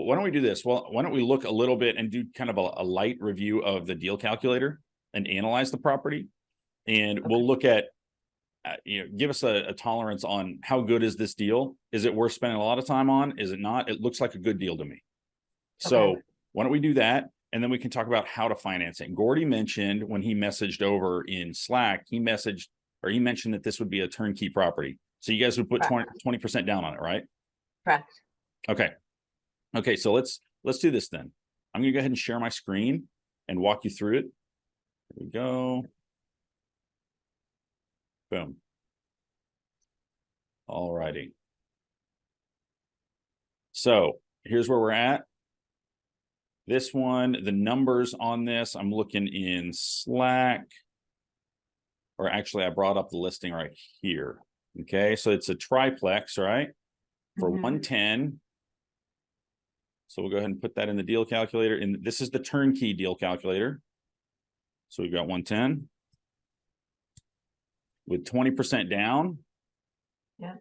why don't we do this? Well, why don't we look a little bit and do kind of a light review of the deal calculator and analyze the property, and we'll look at give us a tolerance on how good is this deal? Is it worth spending a lot of time on? Is it not? It looks like a good deal to me. So why don't we do that? And then we can talk about how to finance it. Gordy mentioned when he messaged over in Slack, he mentioned that this would be a turnkey property. So you guys would put 20% down on it, right? Correct. Okay. So let's do this then. I'm going to go ahead and share my screen and walk you through it. Here we go. Boom. All righty. So here's where we're at. This one, the numbers on this, I'm looking in Slack. Or actually, I brought up the listing right here. Okay, so it's a triplex, right? For 110. So we'll go ahead and put that in the deal calculator. And this is the turnkey deal calculator. So we've got 110. With 20% down. Yeah.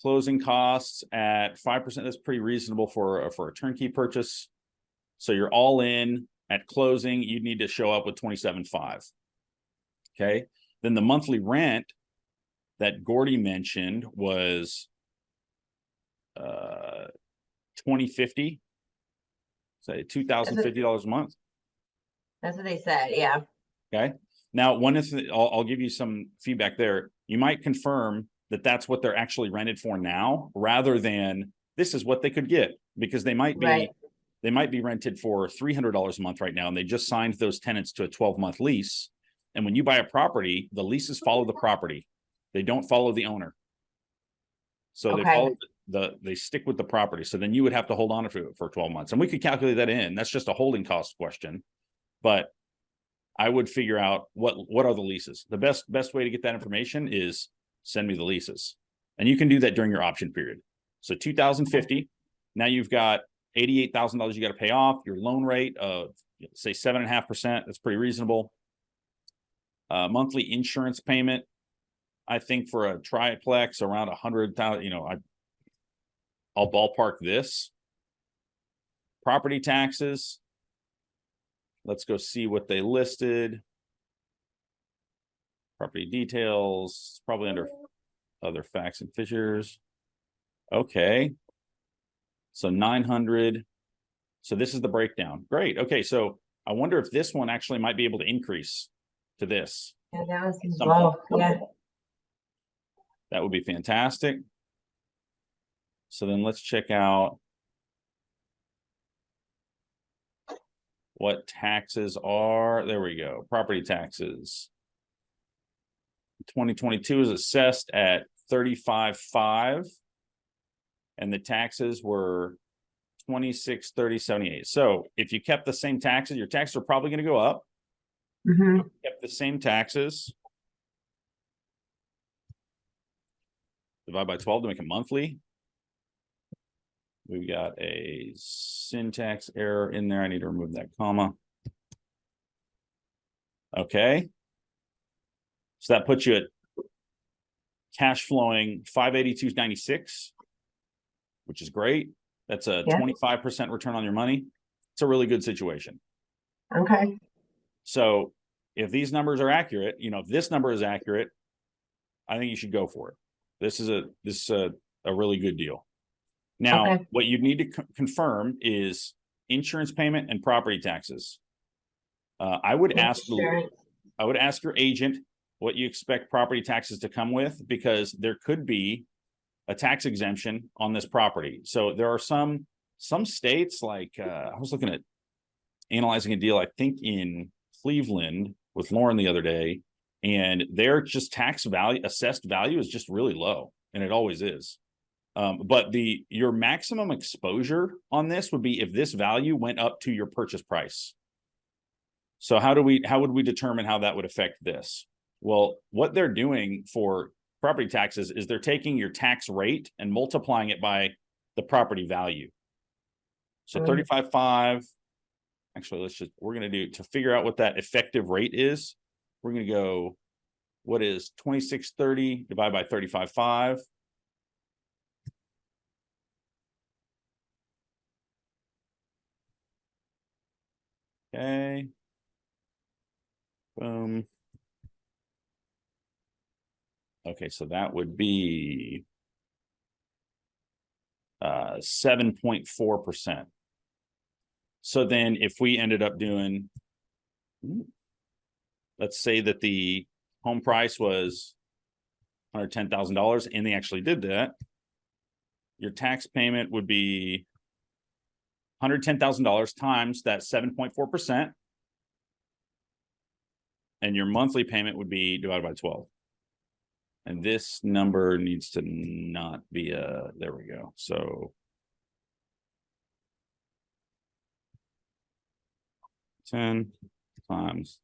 Closing costs at 5%. That's pretty reasonable for a turnkey purchase. So you're all in at closing. You need to show up with 27.5. Okay. Then the monthly rent that Gordy mentioned was $2,050. Say $2,050 a month. That's what they said. Yeah. Okay. Now, I'll give you some feedback there. You might confirm that that's what they're actually rented for now, rather than this is what they could get, because they might be rented for $300 a month right now, and they just signed those tenants to a 12-month lease. And when you buy a property, the leases follow the property; they don't follow the owner. So they follow they stick with the property. So then you would have to hold on to it for 12 months, and we could calculate that in. That's just a holding cost question, but I would figure out what are the leases. The best way to get that information is send me the leases, and you can do that during your option period. So $2,050. Now you've got $88,000 you got to pay off. Your loan rate of say 7.5%. That's pretty reasonable. Monthly insurance payment, I think for a triplex around 100,000. I'll ballpark this. Property taxes. Let's go see what they listed. Property details, probably under other facts and figures. Okay. So 900. So this is the breakdown. Great. Okay. So I wonder if this one actually might be able to increase to this. Yeah, that was low. Yeah. That would be fantastic. So then let's check out what taxes are. There we go. Property taxes. 2022 is assessed at 35.5, and the taxes were 26.30.78. So if you kept the same taxes, your taxes are probably going to go up. Kept the same taxes. Divide by 12 to make it monthly. We've got a syntax error in there. I need to remove that comma. Okay. So that puts you at cash flowing 582.96, which is great. That's a 25% return on your money. It's a really good situation. Okay. So if these numbers are accurate, if this number is accurate, I think you should go for it. This is a really good deal. Now, what you need to confirm is insurance payment and property taxes. I would ask your agent what you expect property taxes to come with, because there could be a tax exemption on this property. So there are some states, like I was looking at analyzing a deal, I think in Cleveland with Lauren the other day, and their just tax value, assessed value is just really low, and it always is. But your maximum exposure on this would be if this value went up to your purchase price. So how would we determine how that would affect this? Well, what they're doing for property taxes is they're taking your tax rate and multiplying it by the property value. So 35.5. Actually, we're going to do, to figure out what that effective rate is, we're going to go, what is 2630 divided by 35.5? Okay. Boom. Okay, so that would be 7.4%. So then if we ended up doing, let's say that the home price was $110,000 and they actually did that, your tax payment would be $110,000 times that 7.4%. And your monthly payment would be divided by 12. And this number needs to not be there we go. So 10 times.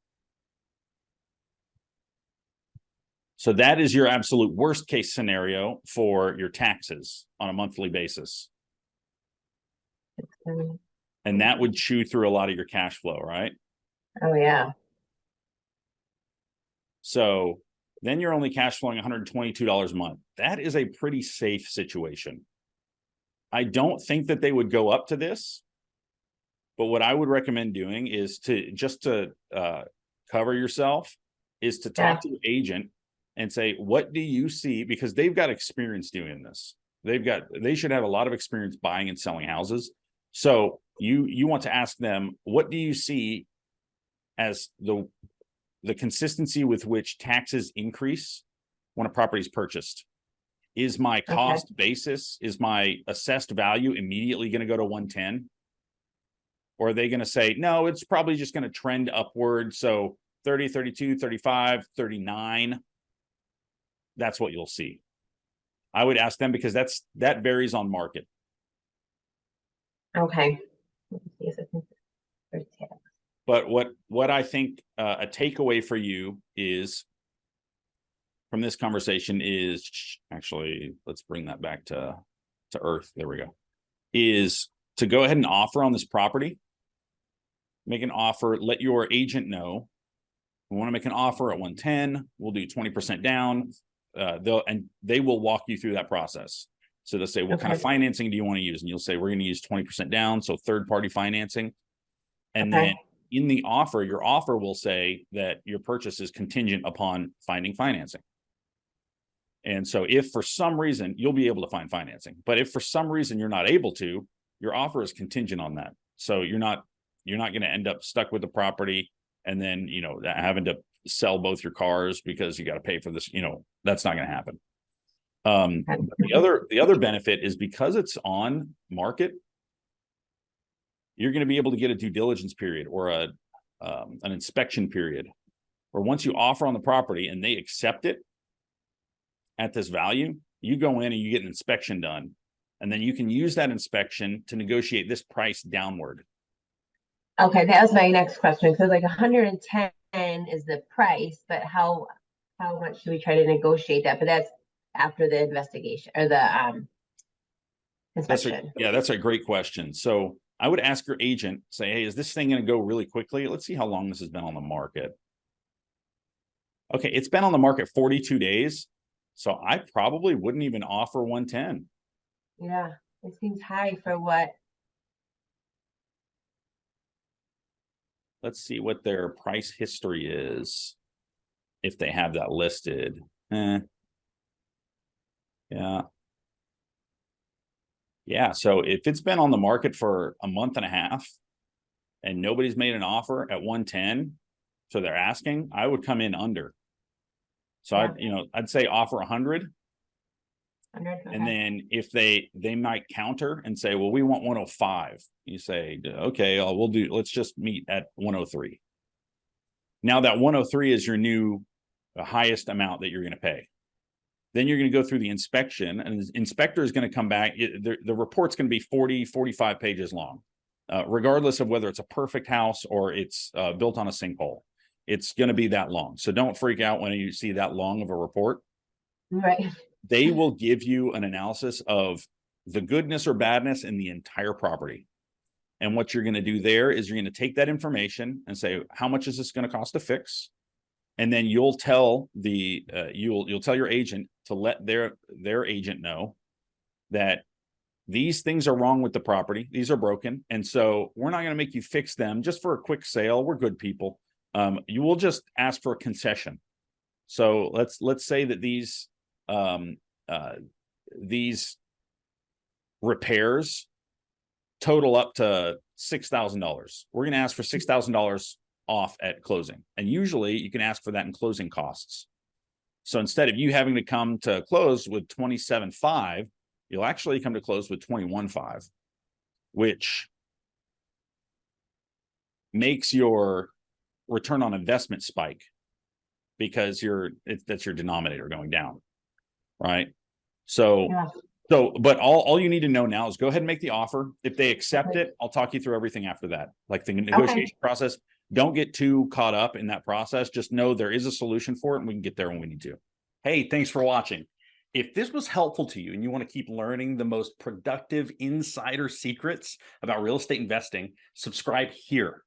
So that is your absolute worst case scenario for your taxes on a monthly basis. And that would chew through a lot of your cash flow, right? Oh, yeah. So then you're only cash flowing $122 a month. That is a pretty safe situation. I don't think that they would go up to this, but what I would recommend doing is to cover yourself is to talk to your agent and say, what do you see? Because they've got experience doing this. They should have a lot of experience buying and selling houses. So you want to ask them, what do you see as the consistency with which taxes increase when a property is purchased? Is my cost basis, is my assessed value immediately going to go to 110? Or are they going to say, no, it's probably just going to trend upward. So 30, 32, 35, 39. That's what you'll see. I would ask them because that varies on market. Okay. But what I think a takeaway for you is from this conversation is actually, let's bring that back to earth. There we go. Is to go ahead and offer on this property. Make an offer. Let your agent know we want to make an offer at 110. We'll do 20% down. They will walk you through that process. So they'll say, what kind of financing do you want to use? And you'll say, we're going to use 20% down. So third-party financing. And then in the offer, your offer will say that your purchase is contingent upon finding financing. And so if for some reason you'll be able to find financing, but if for some reason you're not able to, your offer is contingent on that. So you're not going to end up stuck with the property and then, having to sell both your cars because you got to pay for this, that's not going to happen. The other benefit is because it's on market, you're going to be able to get a due diligence period or an inspection period, or once you offer on the property and they accept it at this value, you go in and you get an inspection done, and then you can use that inspection to negotiate this price downward. Okay, that was my next question. So like 110 is the price, but how much should we try to negotiate that? But that's after the investigation or the inspection. That's a great question. So I would ask your agent, say, hey, is this thing going to go really quickly? Let's see how long this has been on the market. Okay, it's been on the market 42 days. So I probably wouldn't even offer 110. Yeah, it seems high for what? Let's see what their price history is, if they have that listed. Yeah, so if it's been on the market for a month and a half and nobody's made an offer at 110, so they're asking, I would come in under. So I'd say offer 100. And then if they might counter and say, well, we want 105. You say, okay, let's just meet at 103. Now that 103 is your new highest amount that you're going to pay. Then you're going to go through the inspection, and the inspector is going to come back. The report's going to be 40, 45 pages long, regardless of whether it's a perfect house or it's built on a sinkhole. It's going to be that long. So don't freak out when you see that long of a report. Right. They will give you an analysis of the goodness or badness in the entire property. And what you're going to do there is you're going to take that information and say, how much is this going to cost to fix? And then you'll tell you'll tell your agent to let their agent know that these things are wrong with the property. These are broken. And so we're not going to make you fix them just for a quick sale. We're good people. You will just ask for a concession. So let's say that these repairs total up to $6,000. We're going to ask for $6,000 off at closing. And usually you can ask for that in closing costs. So instead of you having to come to close with $27,500, you'll actually come to close with $21,500, which makes your return on investment spike because that's your denominator going down, right? So, but all you need to know now is go ahead and make the offer. If they accept it, I'll talk you through everything after that, like the negotiation process. Don't get too caught up in that process. Just know there is a solution for it and we can get there when we need to. Hey, thanks for watching. If this was helpful to you and you want to keep learning the most productive insider secrets about real estate investing, subscribe here.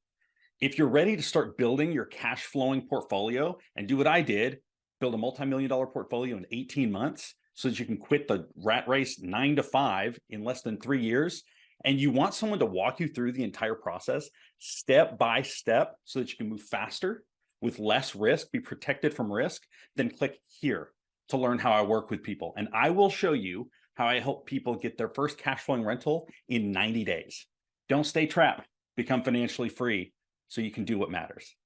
If you're ready to start building your cash flowing portfolio and do what I did, build a multi-million-dollar portfolio in 18 months so that you can quit the rat race 9 to 5 in less than 3 years, and you want someone to walk you through the entire process step by step so that you can move faster with less risk, be protected from risk, then click here to learn how I work with people. And I will show you how I help people get their first cash flowing rental in 90 days. Don't stay trapped, become financially free so you can do what matters.